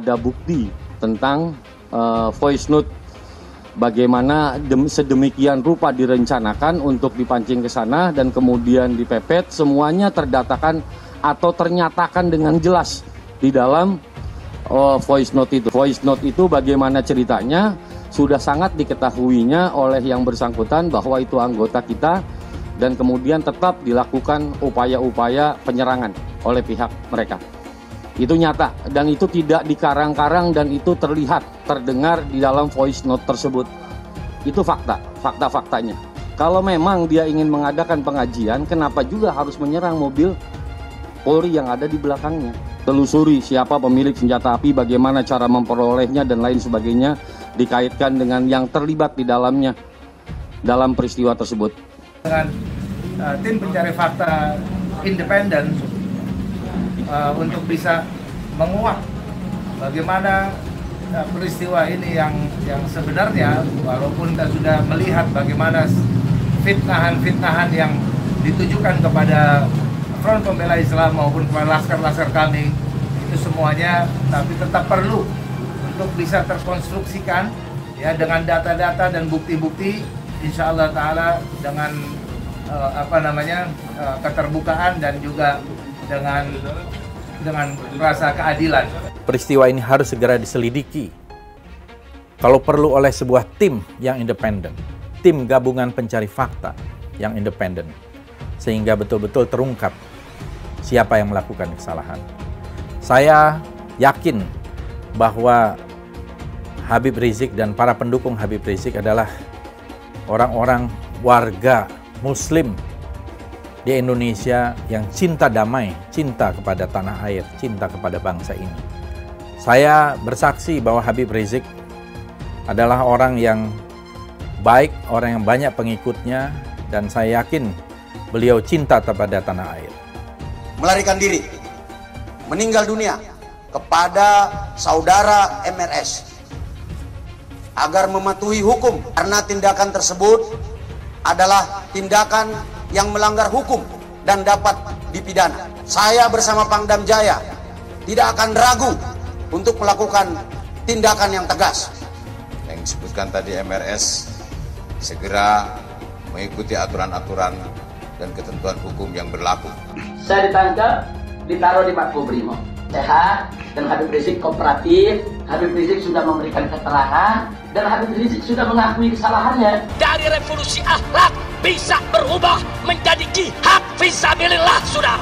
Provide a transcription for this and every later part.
Ada bukti tentang voice note bagaimana sedemikian rupa direncanakan untuk dipancing ke sana dan kemudian dipepet, semuanya terdatakan atau ternyatakan dengan jelas di dalam voice note itu. Voice note itu bagaimana ceritanya sudah sangat diketahuinya oleh yang bersangkutan bahwa itu anggota kita, dan kemudian tetap dilakukan upaya-upaya penyerangan oleh pihak mereka. Itu nyata dan itu tidak dikarang-karang dan itu terlihat, terdengar di dalam voice note tersebut. Itu fakta-faktanya. Kalau memang dia ingin mengadakan pengajian, kenapa juga harus menyerang mobil Polri yang ada di belakangnya? Telusuri siapa pemilik senjata api, bagaimana cara memperolehnya dan lain sebagainya, dikaitkan dengan yang terlibat di dalamnya dalam peristiwa tersebut. Dengan tim pencari fakta independen untuk bisa menguak bagaimana peristiwa ini yang sebenarnya, walaupun kita sudah melihat bagaimana fitnahan-fitnahan yang ditujukan kepada Front Pembela Islam maupun kepada laskar-laskar kami, itu semuanya tapi tetap perlu untuk bisa terkonstruksikan ya dengan data-data dan bukti-bukti, insya Allah Ta'ala dengan keterbukaan dan juga dengan rasa keadilan. Peristiwa ini harus segera diselidiki. Kalau perlu oleh sebuah tim yang independen, tim gabungan pencari fakta yang independen, sehingga betul-betul terungkap siapa yang melakukan kesalahan. Saya yakin bahwa Habib Rizik dan para pendukung Habib Rizik adalah orang-orang warga Muslim di Indonesia yang cinta damai, cinta kepada tanah air, cinta kepada bangsa ini. Saya bersaksi bahwa Habib Rizik adalah orang yang baik, orang yang banyak pengikutnya, dan saya yakin beliau cinta kepada tanah air. Melarikan diri, meninggal dunia kepada saudara MRS agar mematuhi hukum, karena tindakan tersebut adalah tindakan yang melanggar hukum dan dapat dipidana. Saya bersama Pangdam Jaya tidak akan ragu untuk melakukan tindakan yang tegas. Yang disebutkan tadi MRS segera mengikuti aturan-aturan dan ketentuan hukum yang berlaku. Saya ditangkap, ditaruh di Makobrimob. Sehat, dan Habib Rizik kooperatif. Habib Rizik sudah memberikan keterangan dan Habib Rizik sudah mengakui kesalahannya. Dari revolusi akhlak bisa berubah menjadi jihad fisabilillah, sudah.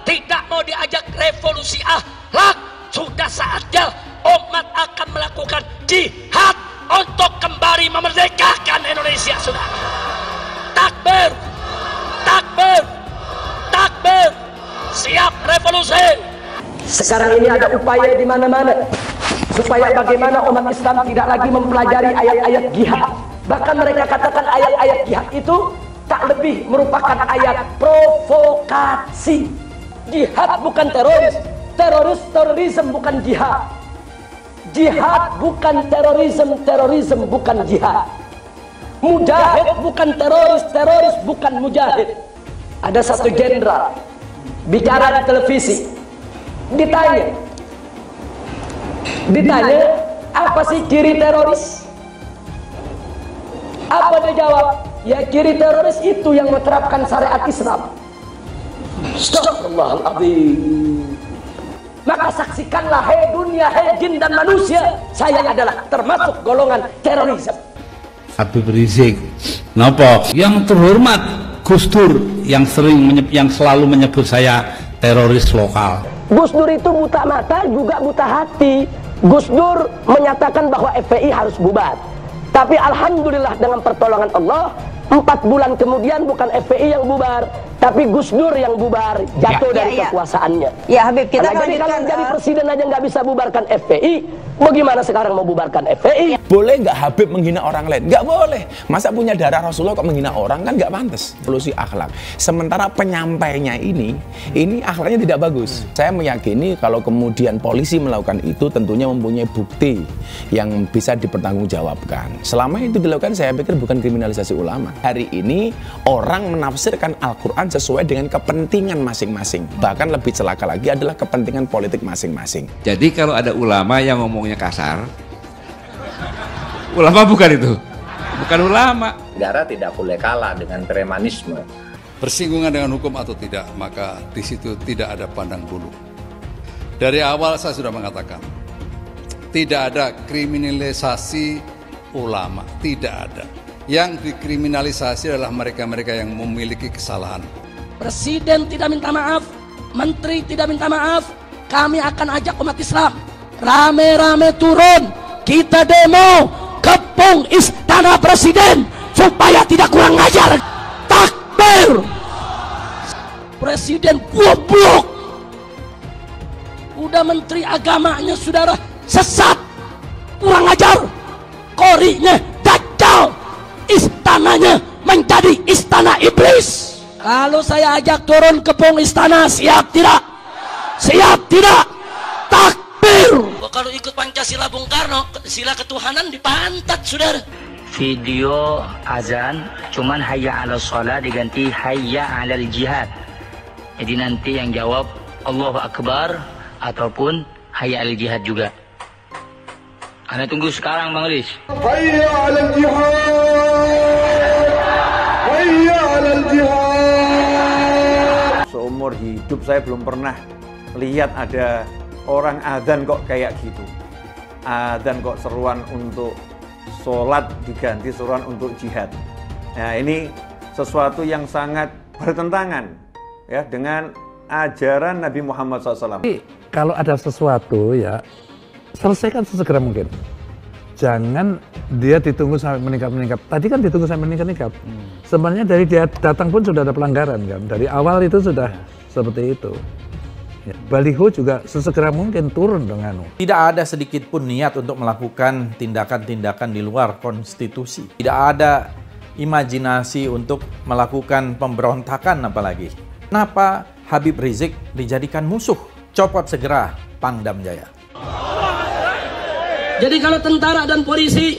Tidak mau diajak revolusi akhlak, sudah saatnya umat akan melakukan jihad untuk kembali memerdekakan Indonesia, sudah. Takbir, takbir, takbir, siap revolusi. Sekarang ini ada upaya di mana-mana supaya bagaimana umat Islam tidak lagi mempelajari ayat-ayat jihad. Bahkan mereka katakan ayat-ayat jihad itu tak lebih merupakan ayat provokasi. Jihad bukan teroris, terorisme bukan jihad. Jihad bukan terorisme bukan jihad. Mujahid bukan teroris, teroris bukan mujahid. Ada satu jenderal bicara di televisi, ditanya apa sih ciri teroris? Apa dia jawab? Ya, ciri teroris itu yang menerapkan syariat Islam. Astagfirullahaladzim. Maka saksikanlah, hei dunia, hei jin dan manusia, saya adalah termasuk golongan terorisme. Habib Rizik, napa? Yang terhormat Gus Dur yang selalu menyebut saya teroris lokal. Gus Dur itu buta mata juga buta hati. Gus Dur menyatakan bahwa FPI harus bubar. Tapi alhamdulillah dengan pertolongan Allah, 4 bulan kemudian bukan FPI yang bubar, tapi Gus Dur yang bubar, jatuh dari kekuasaannya. Ya Habib, kita kalau jadi presiden aja nggak bisa bubarkan FPI, bagaimana sekarang mau bubarkan FPI? Boleh nggak Habib menghina orang lain? Nggak boleh. Masa punya darah Rasulullah kok menghina orang, kan nggak pantas. Solusi akhlak. Sementara penyampainya ini akhlaknya tidak bagus. Saya meyakini kalau kemudian polisi melakukan itu tentunya mempunyai bukti yang bisa dipertanggungjawabkan. Selama itu dilakukan, saya pikir bukan kriminalisasi ulama. Hari ini orang menafsirkan Al-Quran sesuai dengan kepentingan masing-masing. Bahkan lebih celaka lagi adalah kepentingan politik masing-masing. Jadi kalau ada ulama yang ngomongnya kasar, ulama bukan itu, bukan ulama. Negara tidak boleh kalah dengan premanisme. Bersinggungan dengan hukum atau tidak, maka di situ tidak ada pandang bulu. Dari awal saya sudah mengatakan, tidak ada kriminalisasi ulama, tidak ada. Yang dikriminalisasi adalah mereka-mereka yang memiliki kesalahan. Presiden tidak minta maaf, menteri tidak minta maaf, kami akan ajak umat Islam rame-rame turun, kita demo kepung istana presiden supaya tidak kurang ajar. Takbir! Presiden goblok, udah menteri agamanya saudara sesat, kurang ajar, korinya dajjal, istananya menjadi istana iblis. Kalau saya ajak turun kepung istana, siap tidak? Siap tidak? Takbir! Kalau ikut Pancasila Bung Karno, sila ketuhanan dipantat, saudara. Video azan cuman hayya ala sholat diganti hayya ala jihad. Jadi nanti yang jawab Allahu Akbar ataupun hayya ala jihad juga. Anda tunggu sekarang Bang Riz. Hayya ala jihad. Hayya ala jihad. Seumur hidup saya belum pernah lihat ada orang adzan kok kayak gitu. Adzan kok seruan untuk sholat diganti seruan untuk jihad. Nah, ini sesuatu yang sangat bertentangan ya dengan ajaran Nabi Muhammad SAW. Kalau ada sesuatu ya selesaikan sesegera mungkin. Jangan dia ditunggu sampai meningkat-meningkat. Tadi kan ditunggu sampai meningkat-meningkat. Sebenarnya dari dia datang pun sudah ada pelanggaran kan. Dari awal itu sudah seperti itu. Ya, baliho juga sesegera mungkin turun dengan. Tidak ada sedikit pun niat untuk melakukan tindakan-tindakan di luar konstitusi. Tidak ada imajinasi untuk melakukan pemberontakan apalagi. Kenapa Habib Rizik dijadikan musuh? Copot segera Pangdam Jaya. Jadi kalau tentara dan polisi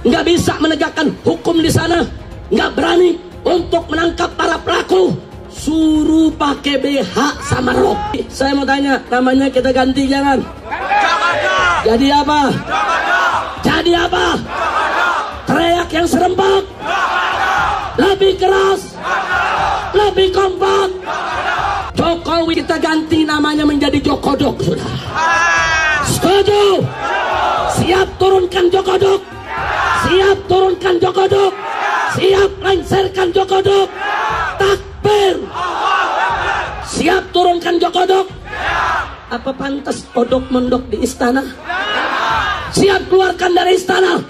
nggak bisa menegakkan hukum di sana, nggak berani untuk menangkap para pelaku, suruh pakai BH sama rok. Saya mau tanya, namanya kita ganti jangan? Jadi apa? Jadi apa? Teriak yang serempak, lebih keras, lebih kompak. Jokowi kita ganti namanya menjadi Jokodok, sudah. Setuju? Siap turunkan Jokodok. Siap turunkan Jokodok. Siap lengserkan Jokodok. Takbir. Siap turunkan Jokodok. Apa pantas odok mondok di istana? Siap keluarkan dari istana.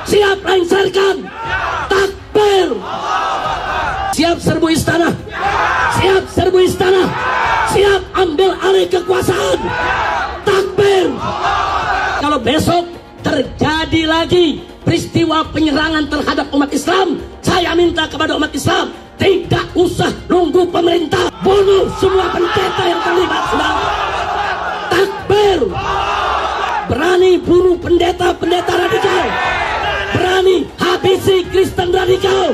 Siap lengserkan. Takbir. Siap serbu istana. Siap serbu istana. Siap ambil alih kekuasaan. Takbir. Kalau besok terjadi lagi peristiwa penyerangan terhadap umat Islam, saya minta kepada umat Islam tidak usah nunggu pemerintah, bunuh semua pendeta yang terlibat, saudara. Takbir. Berani bunuh pendeta-pendeta radikal, berani habisi Kristen radikal.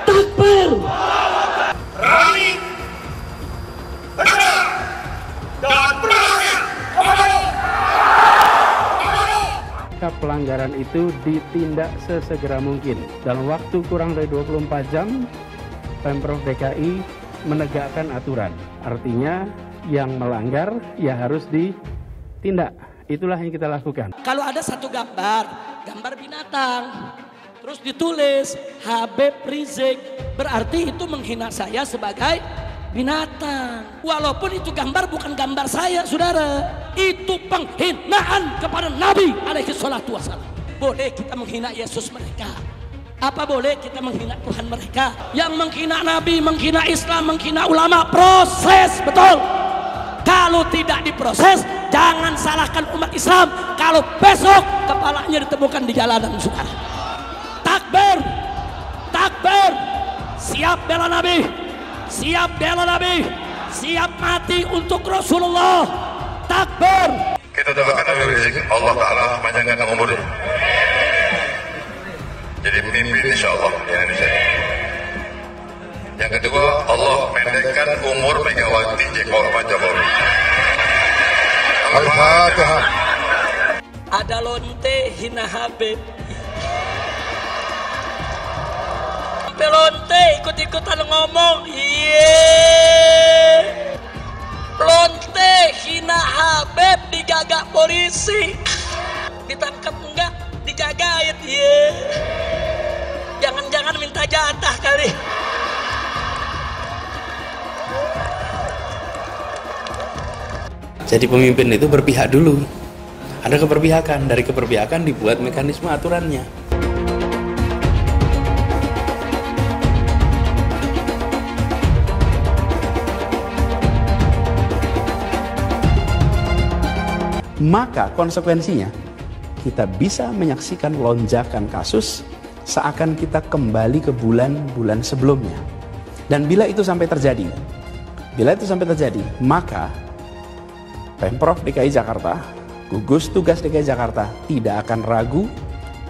Takbir. Berani, benar, dan berani. Pelanggaran itu ditindak sesegera mungkin. Dalam waktu kurang dari 24 jam, Pemprov DKI menegakkan aturan. Artinya yang melanggar ya harus ditindak. Itulah yang kita lakukan. Kalau ada satu gambar binatang, terus ditulis Habib Rizik, berarti itu menghina saya sebagai binatang. Walaupun itu gambar bukan gambar saya, saudara. Itu penghinaan kepada Nabi alaihi salatu wassalam. Boleh kita menghina Yesus mereka. Apa boleh kita menghina Tuhan mereka? Yang menghina Nabi, menghina Islam, menghina ulama, proses, betul. Kalau tidak diproses, jangan salahkan umat Islam kalau besok kepalanya ditemukan di jalanan, saudara. Takbir. Takbir. Siap bela Nabi. Siap bela Nabi, siap mati untuk Rasulullah. Takbir. Kita doakan Habib Rizik, Allah Ta'ala panjangkan umurnya. Jadi pemimpin insya Allah di Indonesia. Yang kedua, Allah pendekkan umur Megawati Pak Jokowi. Al-Fatihah. Ada lonte hina Habib. Sampai lonte ikut-ikutan ngomong. Lonte hina Habib digagak polisi. Ditangkap enggak? Dijagain. Jangan-jangan minta jatah kali. Jadi pemimpin itu berpihak dulu. Ada keberpihakan, dari keberpihakan dibuat mekanisme aturannya. Maka konsekuensinya kita bisa menyaksikan lonjakan kasus seakan kita kembali ke bulan-bulan sebelumnya. Dan bila itu sampai terjadi, maka Pemprov DKI Jakarta, gugus tugas DKI Jakarta tidak akan ragu,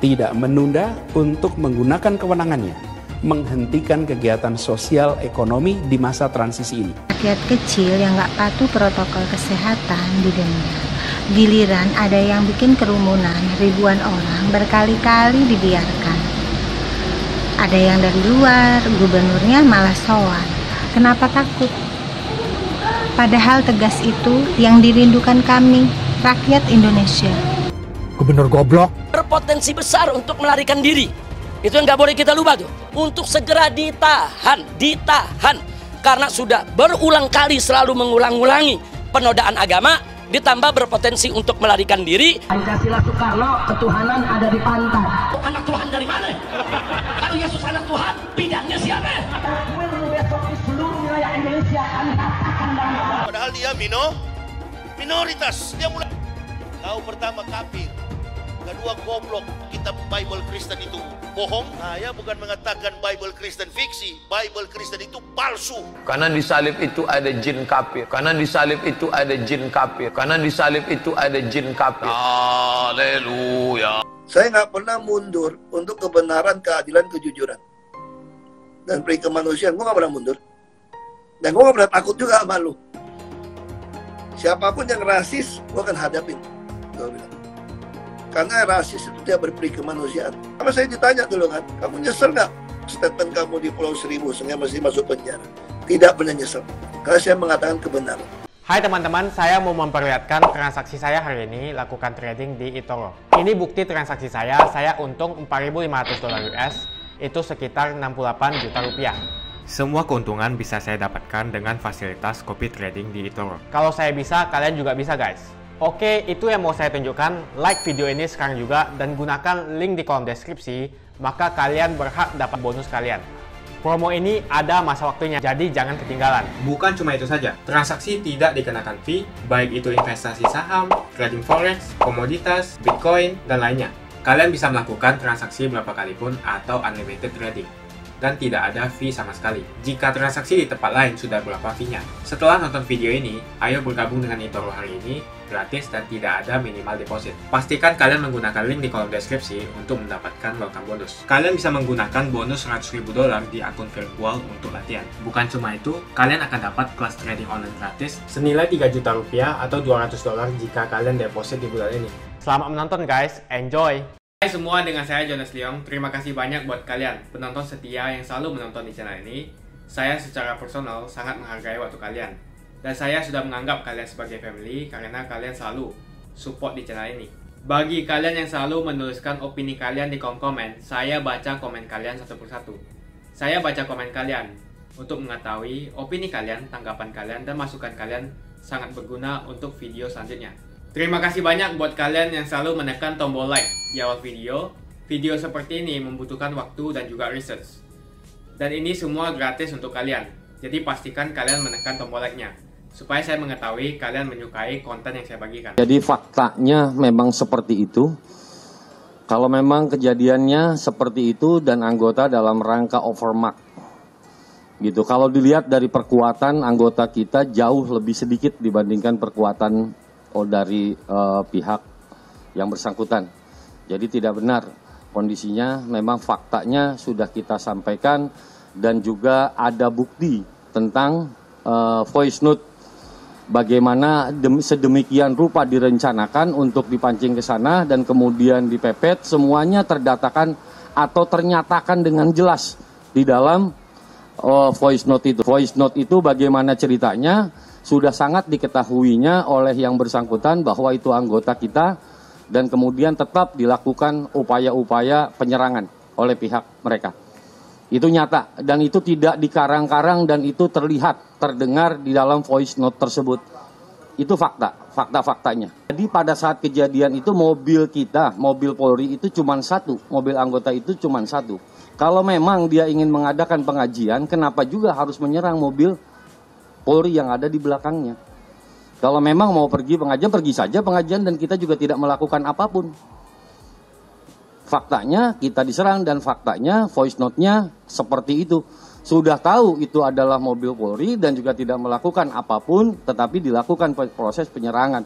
tidak menunda untuk menggunakan kewenangannya, menghentikan kegiatan sosial ekonomi di masa transisi ini. Rakyat kecil yang nggak patuh protokol kesehatan didenda. Giliran ada yang bikin kerumunan, ribuan orang berkali-kali dibiarkan. Ada yang dari luar, gubernurnya malah sowan. Kenapa takut? Padahal tegas itu yang dirindukan kami, rakyat Indonesia. Gubernur goblok. Berpotensi besar untuk melarikan diri. Itu yang nggak boleh kita lupa tuh. Untuk segera ditahan. Karena sudah berulang kali selalu mengulang-ulangi penodaan agama, ditambah berpotensi untuk melarikan diri. Pancasila Soekarno, ketuhanan ada di pantai. Anak Tuhan dari mana? Kalau Yesus anak Tuhan, bidangnya siapa? Besok di seluruh wilayah Indonesia kami katakan dalam. Padahal dia minoritas. Dia mulai tahu pertama kafir, kedua goblok. Kitab Bible Kristen itu bohong. Saya bukan mengatakan Bible Kristen fiksi, Bible Kristen itu palsu. Karena di salib itu ada jin kafir. Haleluya. Saya nggak pernah mundur untuk kebenaran, keadilan, kejujuran, dan peri kemanusiaan. Gue nggak pernah mundur, dan gue nggak pernah takut juga sama lu. Siapapun yang rasis, gue akan hadapin. Gue bilang, karena rasis itu dia berperi kemanusiaan. Sama saya ditanya dulu kan, kamu nyesel nggak statement kamu di Pulau Seribu sehingga masih masuk penjara? Tidak pernah nyesel, karena saya mengatakan kebenaran. Hai teman-teman, saya mau memperlihatkan transaksi saya hari ini lakukan trading di eToro. Ini bukti transaksi saya untung $4.500 US, itu sekitar 68 juta rupiah. Semua keuntungan bisa saya dapatkan dengan fasilitas copy trading di eToro. Kalau saya bisa, kalian juga bisa guys. Oke, itu yang mau saya tunjukkan. Like video ini sekarang juga dan gunakan link di kolom deskripsi, maka kalian berhak dapat bonus kalian. Promo ini ada masa waktunya, jadi jangan ketinggalan. Bukan cuma itu saja, transaksi tidak dikenakan fee, baik itu investasi saham, trading forex, komoditas, bitcoin, dan lainnya. Kalian bisa melakukan transaksi berapa kali pun atau unlimited trading. Dan tidak ada fee sama sekali. Jika transaksi di tempat lain sudah berapa fee-nya. Setelah nonton video ini, ayo bergabung dengan eToro hari ini, gratis dan tidak ada minimal deposit. Pastikan kalian menggunakan link di kolom deskripsi untuk mendapatkan welcome bonus. Kalian bisa menggunakan bonus $100.000 di akun virtual untuk latihan. Bukan cuma itu, kalian akan dapat kelas trading online gratis senilai 3 juta rupiah atau $200 jika kalian deposit di bulan ini. Selamat menonton guys, enjoy! Hai semua, dengan saya Jonas Leong. Terima kasih banyak buat kalian penonton setia yang selalu menonton di channel ini. Saya secara personal sangat menghargai waktu kalian. Dan saya sudah menganggap kalian sebagai family karena kalian selalu support di channel ini. Bagi kalian yang selalu menuliskan opini kalian di kolom komen, saya baca komen kalian satu persatu. Saya baca komen kalian untuk mengetahui opini kalian, tanggapan kalian, dan masukan kalian sangat berguna untuk video selanjutnya. Terima kasih banyak buat kalian yang selalu menekan tombol like di awal video. Video seperti ini membutuhkan waktu dan juga research. Dan ini semua gratis untuk kalian. Jadi pastikan kalian menekan tombol like-nya, supaya saya mengetahui kalian menyukai konten yang saya bagikan. Jadi faktanya memang seperti itu. Kalau memang kejadiannya seperti itu dan anggota dalam rangka overmark. Gitu. Kalau dilihat dari perkuatan anggota kita jauh lebih sedikit dibandingkan perkuatan dari pihak yang bersangkutan. Jadi tidak benar kondisinya, memang faktanya sudah kita sampaikan dan juga ada bukti tentang voice note bagaimana sedemikian rupa direncanakan untuk dipancing ke sana dan kemudian dipepet, semuanya terdatakan atau ternyatakan dengan jelas di dalam voice note itu. Voice note itu bagaimana ceritanya sudah sangat diketahuinya oleh yang bersangkutan bahwa itu anggota kita dan kemudian tetap dilakukan upaya-upaya penyerangan oleh pihak mereka. Itu nyata dan itu tidak dikarang-karang dan itu terlihat, terdengar di dalam voice note tersebut. Itu fakta-faktanya. Jadi pada saat kejadian itu mobil kita, mobil Polri itu cuma satu, mobil anggota itu cuma satu. Kalau memang dia ingin mengadakan pengajian, kenapa juga harus menyerang mobil Polri yang ada di belakangnya? Kalau memang mau pergi pengajian, pergi saja pengajian dan kita juga tidak melakukan apapun. Faktanya kita diserang dan faktanya voice note-nya seperti itu. Sudah tahu itu adalah mobil Polri dan juga tidak melakukan apapun, tetapi dilakukan proses penyerangan.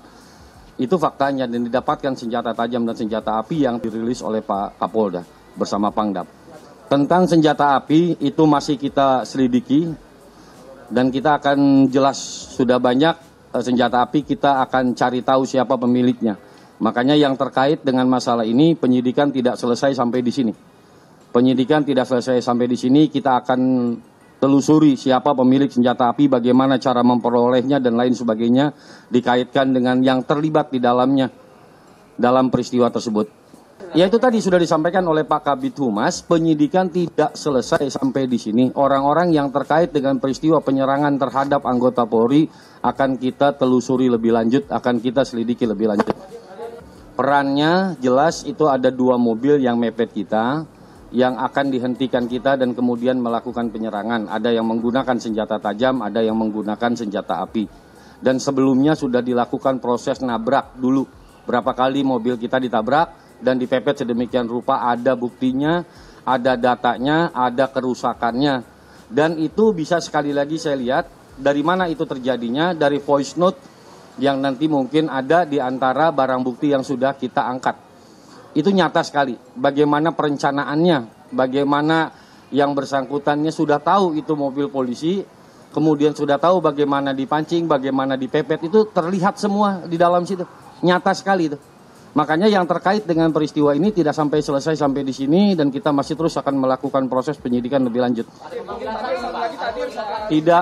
Itu faktanya dan didapatkan senjata tajam dan senjata api yang dirilis oleh Pak Kapolda bersama Pangdam. Tentang senjata api itu masih kita selidiki dan kita akan jelas sudah banyak senjata api, kita akan cari tahu siapa pemiliknya. Makanya yang terkait dengan masalah ini penyidikan tidak selesai sampai di sini. Penyidikan tidak selesai sampai di sini, kita akan telusuri siapa pemilik senjata api, bagaimana cara memperolehnya dan lain sebagainya dikaitkan dengan yang terlibat di dalamnya dalam peristiwa tersebut. Ya itu tadi sudah disampaikan oleh Pak Kabid Humas, penyidikan tidak selesai sampai di sini. Orang-orang yang terkait dengan peristiwa penyerangan terhadap anggota Polri akan kita telusuri lebih lanjut, akan kita selidiki lebih lanjut. Perannya jelas itu ada 2 mobil yang mepet kita, yang akan dihentikan kita dan kemudian melakukan penyerangan. Ada yang menggunakan senjata tajam, ada yang menggunakan senjata api. Dan sebelumnya sudah dilakukan proses nabrak dulu. Berapa kali mobil kita ditabrak dan dipepet sedemikian rupa, ada buktinya, ada datanya, ada kerusakannya. Dan itu bisa sekali lagi saya lihat dari mana itu terjadinya, dari voice note yang nanti mungkin ada di antara barang bukti yang sudah kita angkat. Itu nyata sekali bagaimana perencanaannya, bagaimana yang bersangkutannya sudah tahu itu mobil polisi, kemudian sudah tahu bagaimana dipancing, bagaimana dipepet, itu terlihat semua di dalam situ. Nyata sekali itu. Makanya yang terkait dengan peristiwa ini tidak sampai selesai sampai di sini dan kita masih terus akan melakukan proses penyidikan lebih lanjut.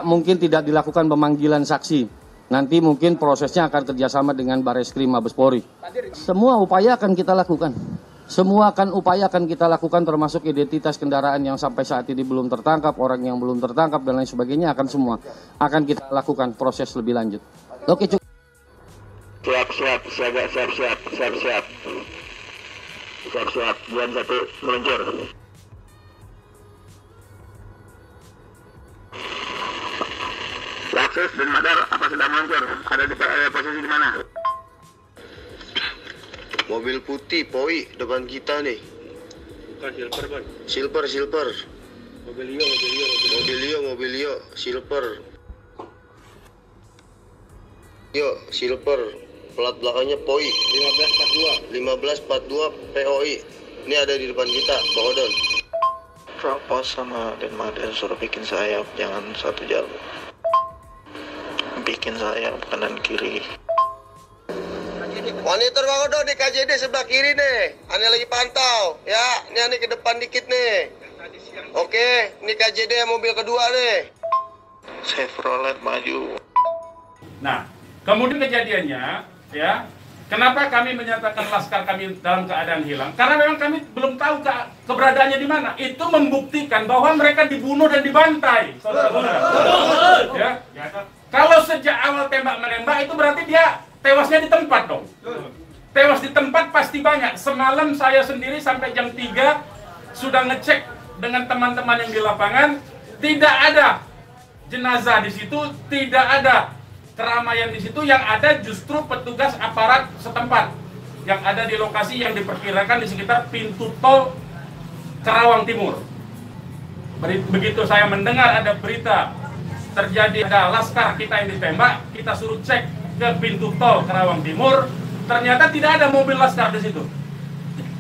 Mungkin tidak dilakukan pemanggilan saksi. Nanti mungkin prosesnya akan kerjasama dengan Bareskrim Mabes Polri. Semua upaya akan kita lakukan. Semua upaya akan kita lakukan termasuk identitas kendaraan yang sampai saat ini belum tertangkap, orang yang belum tertangkap dan lain sebagainya akan semua akan kita lakukan proses lebih lanjut. Oke, cukup. Siap, bulan 1 meluncur. Laksus dan Madar apa sudah meluncur? Ada di posisi di mana? Mobil putih, Poi, depan kita nih. Bukan silver, Bang. Silver. Mobilio, silver. Silver. Plat belakangnya Poi. 1542 POI. Ini ada di depan kita, Bang Odon. Propos sama Denmaden suruh bikin sayap, jangan satu jalur. Bikin sayap kanan kiri. Monitor Bang Odon di KJD sebelah kiri nih. Ane lagi pantau, ya. Ini Ane ke depan dikit nih. Oke, ini KJD mobil kedua nih. Chevrolet maju. Nah, kemudian kejadiannya, ya, kenapa kami menyatakan laskar kami dalam keadaan hilang? Karena memang kami belum tahu keberadaannya di mana. Itu membuktikan bahwa mereka dibunuh dan dibantai, saudara-saudara. Ya. Kalau sejak awal tembak menembak itu berarti dia tewasnya di tempat dong. Tewas di tempat pasti banyak. Semalam saya sendiri sampai jam 3 sudah ngecek dengan teman-teman yang di lapangan, tidak ada jenazah di situ, tidak ada keramaian di situ, yang ada justru petugas aparat setempat yang ada di lokasi yang diperkirakan di sekitar pintu tol Karawang Timur. Begitu saya mendengar ada berita terjadi ada laskar kita yang ditembak, kita suruh cek ke pintu tol Karawang Timur, ternyata tidak ada mobil laskar di situ.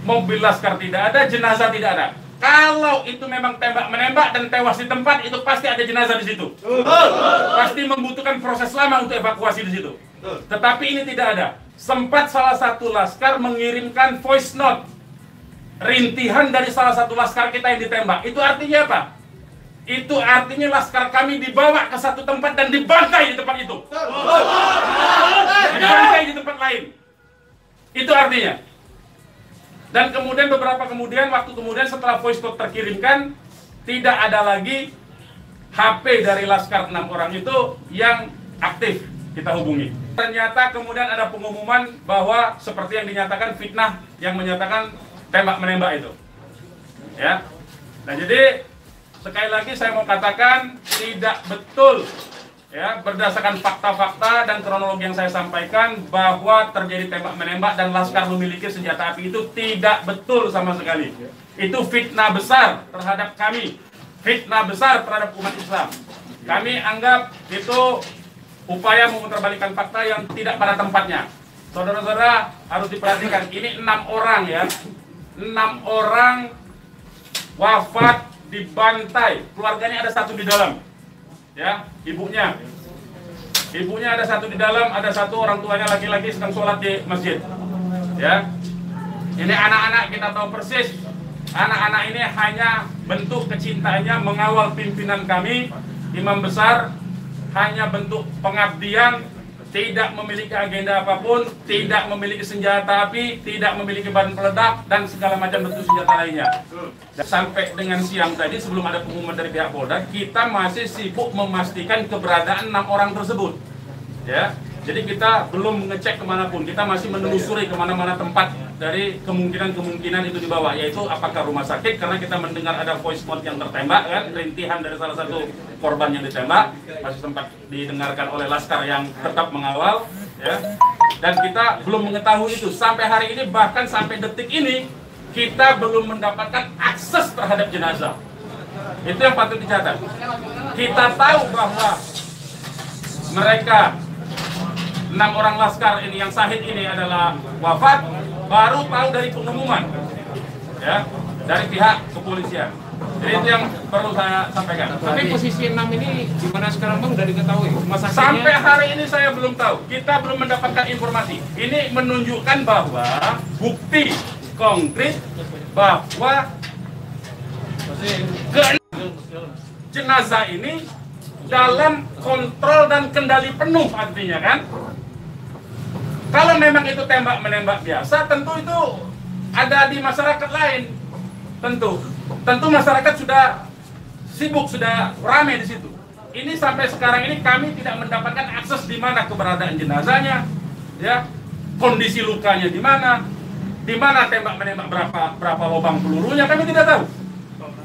Mobil laskar tidak ada, jenazah tidak ada. Kalau itu memang tembak-menembak dan tewas di tempat, itu pasti ada jenazah di situ. Pasti membutuhkan proses lama untuk evakuasi di situ. Tetapi ini tidak ada. Sempat salah satu laskar mengirimkan voice note rintihan dari salah satu laskar kita yang ditembak. Itu artinya apa? Itu artinya laskar kami dibawa ke satu tempat dan dibantai di tempat itu. Dibantai di tempat lain. Itu artinya. Dan kemudian waktu kemudian setelah voice note terkirimkan, tidak ada lagi HP dari laskar 6 orang itu yang aktif kita hubungi. Ternyata kemudian ada pengumuman bahwa seperti yang dinyatakan fitnah yang menyatakan tembak-menembak itu. Ya. Nah, jadi sekali lagi saya mau katakan tidak betul ya, berdasarkan fakta-fakta dan kronologi yang saya sampaikan bahwa terjadi tembak-menembak dan laskar memiliki senjata api itu tidak betul sama sekali. Itu fitnah besar terhadap kami, fitnah besar terhadap umat Islam. Kami anggap itu upaya memutarbalikkan fakta yang tidak pada tempatnya. Saudara-saudara harus diperhatikan, ini 6 orang ya, 6 orang wafat dibantai, keluarganya ada 1 di dalam. Ya, ibunya ada 1 di dalam, ada 1 orang tuanya laki-laki sedang sholat di masjid. Ya, ini anak-anak kita tahu persis, anak-anak ini hanya bentuk kecintaannya mengawal pimpinan kami, imam besar, hanya bentuk pengabdian, tidak memiliki agenda apapun, tidak memiliki senjata api, tidak memiliki bahan peledak, dan segala macam bentuk senjata lainnya. Sampai dengan siang tadi sebelum ada pengumuman dari pihak Polda, kita masih sibuk memastikan keberadaan 6 orang tersebut. Ya, jadi kita belum mengecek kemanapun, kita masih menelusuri kemana-mana tempat dari kemungkinan itu dibawa, yaitu apakah rumah sakit, karena kita mendengar ada voice note yang tertembak kan, rintihan dari salah satu korban yang ditembak, masih sempat didengarkan oleh laskar yang tetap mengawal, ya. Dan kita belum mengetahui itu sampai hari ini, bahkan sampai detik ini kita belum mendapatkan akses terhadap jenazah. Itu yang patut dicatat. Kita tahu bahwa mereka 6 orang laskar ini yang syahid ini adalah wafat, baru tahu dari pengumuman ya, dari pihak kepolisian. Jadi itu yang perlu saya sampaikan. Tapi posisi 6 ini gimana sekarang Bang, udah diketahui? Sampai hari ini saya belum tahu. Kita belum mendapatkan informasi. Ini menunjukkan bahwa bukti konkret bahwa jenazah ini dalam kontrol dan kendali penuh, artinya kan. Kalau memang itu tembak-menembak biasa, tentu itu ada di masyarakat lain. Tentu masyarakat sudah sibuk, sudah ramai di situ. Ini sampai sekarang ini kami tidak mendapatkan akses di mana keberadaan jenazahnya, ya, kondisi lukanya di mana tembak-menembak, berapa lubang pelurunya, kami tidak tahu.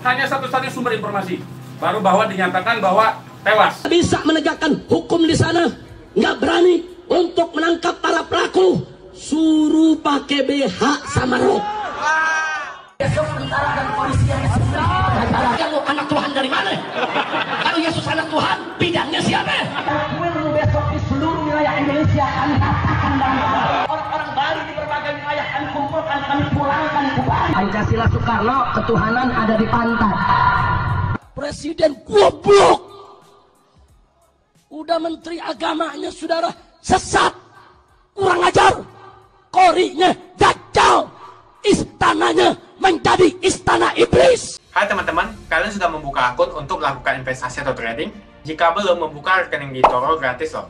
Hanya satu-satunya sumber informasi, baru bahwa dinyatakan bahwa tewas. Bisa menegakkan hukum di sana, nggak berani untuk menangkap para pelaku, suruh pakai BH sama rok. Besok tentara dan polisi yang kalau anak Tuhan dari mana? Kalau Yesus anak Tuhan, bidangnya siapa? Besok di seluruh wilayah Indonesia kami katakan dan orang-orang Bali di berbagai wilayah kami kumpulkan, kami pulangkan ke Bali. Pancasila Soekarno, ketuhanan ada di pantat. Presiden goblok. Udah menteri agamanya saudara sesat, kurang ajar, korinya dajjal, istananya menjadi istana iblis. Hai teman-teman, kalian sudah membuka akun untuk melakukan investasi atau trading? Jika belum, membuka rekening di Toro gratis loh.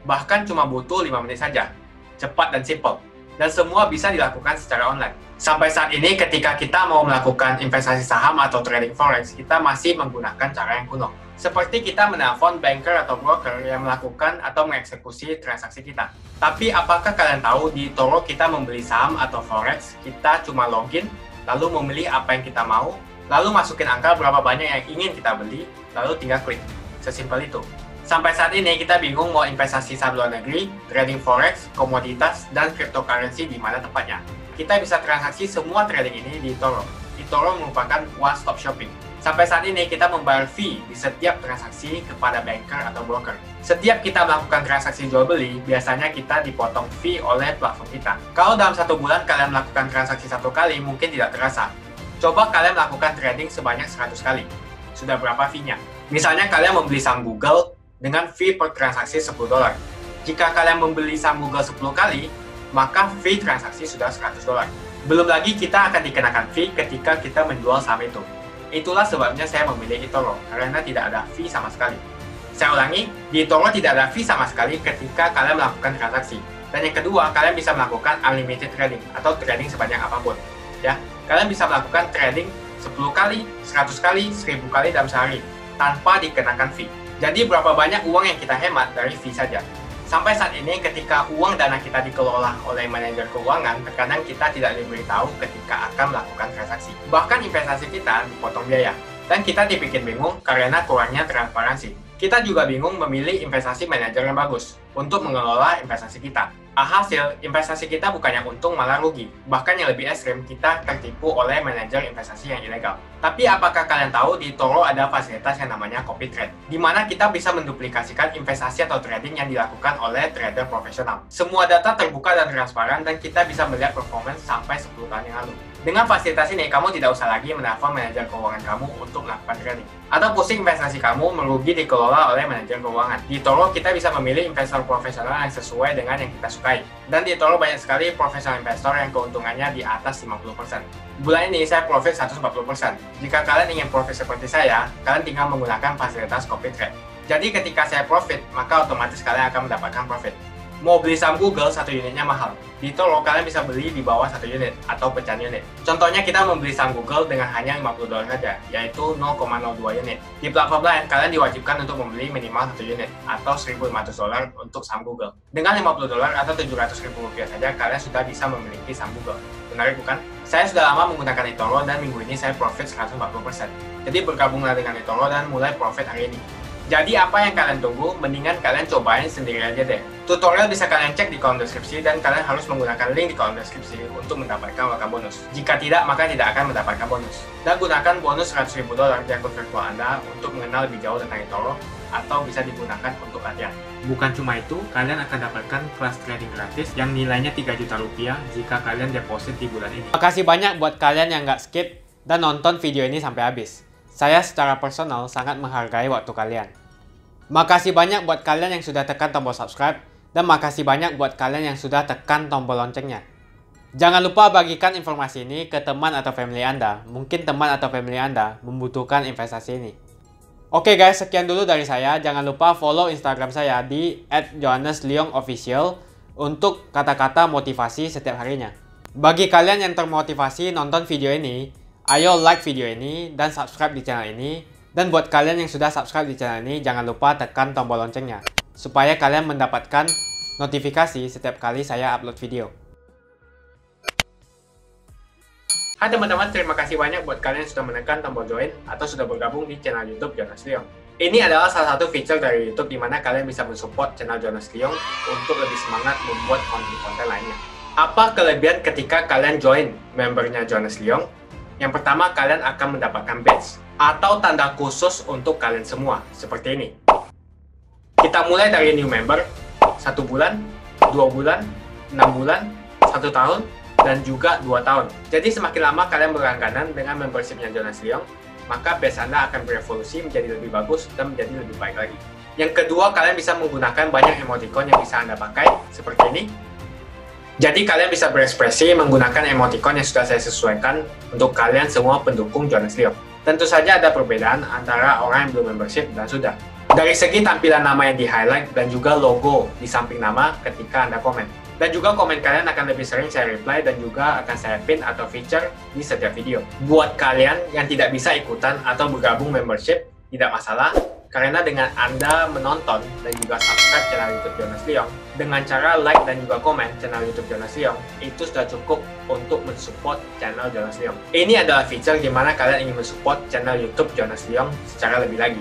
Bahkan cuma butuh 5 menit saja. Cepat dan simple. Dan semua bisa dilakukan secara online. Sampai saat ini ketika kita mau melakukan investasi saham atau trading forex, kita masih menggunakan cara yang kuno. Seperti kita menelpon banker atau broker yang melakukan atau mengeksekusi transaksi kita. Tapi apakah kalian tahu di Toro kita membeli saham atau forex, kita cuma login, lalu memilih apa yang kita mau, lalu masukin angka berapa banyak yang ingin kita beli, lalu tinggal klik. Sesimpel itu. Sampai saat ini kita bingung mau investasi saham luar negeri, trading forex, komoditas, dan cryptocurrency di mana tempatnya. Kita bisa transaksi semua trading ini di Toro. eToro merupakan one-stop shopping. Sampai saat ini kita membayar fee di setiap transaksi kepada banker atau broker. Setiap kita melakukan transaksi jual beli, biasanya kita dipotong fee oleh platform kita. Kalau dalam 1 bulan kalian melakukan transaksi 1 kali, mungkin tidak terasa. Coba kalian melakukan trading sebanyak 100 kali. Sudah berapa fee-nya? Misalnya kalian membeli saham Google dengan fee per transaksi $10. Jika kalian membeli saham Google 10 kali, maka fee transaksi sudah $100. Belum lagi kita akan dikenakan fee ketika kita menjual saham itu. Itulah sebabnya saya memilih eToro, karena tidak ada fee sama sekali. Saya ulangi, di eToro tidak ada fee sama sekali ketika kalian melakukan transaksi. Dan yang kedua, kalian bisa melakukan unlimited trading atau trading sebanyak apapun. Ya, kalian bisa melakukan trading 10 kali, 100 kali, 1000 kali dalam sehari tanpa dikenakan fee. Jadi berapa banyak uang yang kita hemat dari fee saja. Sampai saat ini ketika uang dana kita dikelola oleh manajer keuangan, terkadang kita tidak diberitahu ketika akan melakukan transaksi. Bahkan investasi kita dipotong biaya. Dan kita dibikin bingung karena kurangnya transparansi. Kita juga bingung memilih investasi manajer yang bagus untuk mengelola investasi kita. Alhasil, investasi kita bukannya untung malah rugi. Bahkan yang lebih ekstrim, kita tertipu oleh manajer investasi yang ilegal. Tapi apakah kalian tahu di eToro ada fasilitas yang namanya copy trade, di mana kita bisa menduplikasikan investasi atau trading yang dilakukan oleh trader profesional. Semua data terbuka dan transparan dan kita bisa melihat performance sampai 10 tahun yang lalu. Dengan fasilitas ini, kamu tidak usah lagi menelpon manajer keuangan kamu untuk melakukan trading. Atau pusing investasi kamu merugi dikelola oleh manajer keuangan. Di eToro kita bisa memilih investor profesional yang sesuai dengan yang kita sukai. Dan di eToro banyak sekali profesional investor yang keuntungannya di atas 50%. Bulan ini saya profit 140%. Jika kalian ingin profit seperti saya, kalian tinggal menggunakan fasilitas copy trade. Jadi ketika saya profit, maka otomatis kalian akan mendapatkan profit. Mau beli saham Google, 1 unitnya mahal. Di eToro kalian bisa beli di bawah 1 unit atau pecahan unit. Contohnya kita membeli saham Google dengan hanya $50 saja, yaitu 0,02 unit. Di platform lain, kalian diwajibkan untuk membeli minimal 1 unit atau $1.500 untuk saham Google. Dengan $50 atau Rp700.000 saja, kalian sudah bisa memiliki saham Google. Menarik bukan? Saya sudah lama menggunakan eToro dan minggu ini saya profit 140%. Jadi bergabunglah dengan eToro dan mulai profit hari ini. Jadi apa yang kalian tunggu, mendingan kalian cobain sendiri aja deh. Tutorial bisa kalian cek di kolom deskripsi dan kalian harus menggunakan link di kolom deskripsi untuk mendapatkan welcome bonus. Jika tidak, maka tidak akan mendapatkan bonus. Dan gunakan bonus $100.000 di akun virtual Anda untuk mengenal lebih jauh tentang eToro atau bisa digunakan untuk latihan. Bukan cuma itu, kalian akan dapatkan kelas trading gratis yang nilainya Rp3 juta jika kalian deposit di bulan ini. Makasih banyak buat kalian yang nggak skip dan nonton video ini sampai habis. Saya secara personal sangat menghargai waktu kalian. Makasih banyak buat kalian yang sudah tekan tombol subscribe, dan makasih banyak buat kalian yang sudah tekan tombol loncengnya. Jangan lupa bagikan informasi ini ke teman atau family Anda. Mungkin teman atau family Anda membutuhkan investasi ini. Oke guys, sekian dulu dari saya. Jangan lupa follow Instagram saya di @johannesleongofficial untuk kata-kata motivasi setiap harinya. Bagi kalian yang termotivasi nonton video ini, ayo like video ini dan subscribe di channel ini. Dan buat kalian yang sudah subscribe di channel ini, jangan lupa tekan tombol loncengnya supaya kalian mendapatkan notifikasi setiap kali saya upload video. Hai teman-teman, terima kasih banyak buat kalian yang sudah menekan tombol join atau sudah bergabung di channel YouTube Jonas Leong. Ini adalah salah satu feature dari YouTube di mana kalian bisa mensupport channel Jonas Leong untuk lebih semangat membuat konten-konten lainnya. Apa kelebihan ketika kalian join membernya Jonas Leong? Yang pertama, kalian akan mendapatkan badge atau tanda khusus untuk kalian semua, seperti ini. Kita mulai dari new member, 1 bulan, 2 bulan, 6 bulan, 1 tahun, dan juga 2 tahun. Jadi semakin lama kalian berlangganan dengan membershipnya Jonas Leong, maka badge Anda akan berevolusi menjadi lebih bagus dan menjadi lebih baik lagi. Yang kedua, kalian bisa menggunakan banyak emoticon yang bisa Anda pakai, seperti ini. Jadi kalian bisa berekspresi menggunakan emoticon yang sudah saya sesuaikan untuk kalian semua pendukung Jonas Leong. Tentu saja ada perbedaan antara orang yang belum membership dan sudah. Dari segi tampilan nama yang di-highlight dan juga logo di samping nama ketika Anda komen. Dan juga komen kalian akan lebih sering saya reply dan juga akan saya pin atau feature di setiap video. Buat kalian yang tidak bisa ikutan atau bergabung membership, tidak masalah. Karena dengan Anda menonton dan juga subscribe channel YouTube Jonas Leong, dengan cara like dan juga komen channel YouTube Jonas Leong, itu sudah cukup untuk mensupport channel Jonas Leong. Ini adalah feature di mana kalian ingin mensupport channel YouTube Jonas Leong secara lebih lagi.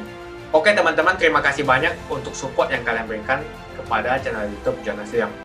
Oke teman-teman, terima kasih banyak untuk support yang kalian berikan kepada channel YouTube Jonas Leong.